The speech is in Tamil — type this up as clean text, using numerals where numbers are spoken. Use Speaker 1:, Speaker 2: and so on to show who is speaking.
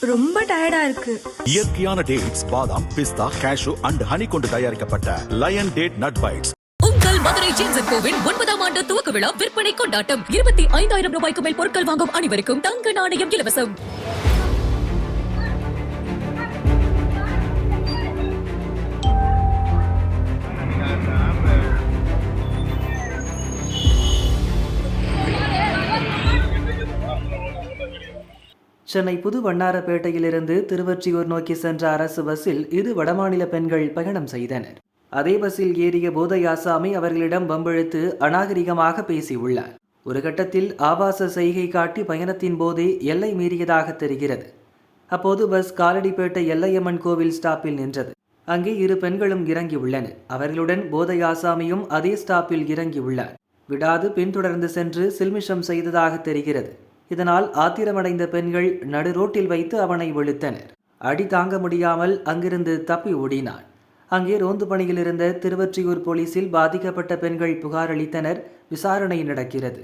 Speaker 1: ரொம்ப டயர்டா இருக்கு.
Speaker 2: இயற்கையான டேட்ஸ், பாதாம், பிஸ்தா, கேஷு அண்ட் ஹனி கொண்டு தயாரிக்கப்பட்ட லயன் டேட் நட் பைட்ஸ்.
Speaker 3: உங்கள் மதுரை ஜேம்சன் கோவின் 9ஆம் ஆண்டு துவக்க விழா விற்பனை கொண்டாட்டம். 25,000 ரூபாய்க்கு மேல் பொருட்கள் வாங்கும் அனைவருக்கும் தங்க நாணயம் இலவசம்.
Speaker 4: சென்னை புது வண்ணாரப்பேட்டையிலிருந்து திருவொற்றியூர் நோக்கி சென்ற அரசு பஸ்ஸில் இரு வடமாநில பெண்கள் பயணம் செய்தனர். அதே பஸ்ஸில் ஏறிய போதை ஆசாமி அவர்களிடம் வம்பிழுத்து அநாகரிகமாக பேசியுள்ளார். ஒரு கட்டத்தில் ஆபாச செய்கை காட்டி பயணத்தின் போதே எல்லை மீறியதாக தெரிகிறது. அப்போது பஸ் காலடிப்பேட்டை எல்லையம்மன் கோவில் ஸ்டாப்பில் நின்றது. அங்கே இரு பெண்களும் இறங்கியுள்ளனர். அவர்களுடன் போதை ஆசாமியும் அதே ஸ்டாப்பில் இறங்கியுள்ளார். விடாது பின்தொடர்ந்து சென்று சில்மிஷம் செய்ததாக தெரிகிறது. இதனால் ஆத்திரமடைந்த பெண்கள் நடு ரோட்டில் வைத்து அவனை வெளுத்தனர். அடி தாங்க முடியாமல் அங்கிருந்து தப்பி ஓடினான். அங்கே ரோந்து பணியில் இருந்த திருவொற்றியூர் போலீசில் பாதிக்கப்பட்ட பெண்கள் புகார் அளித்தனர். விசாரணை நடக்கிறது.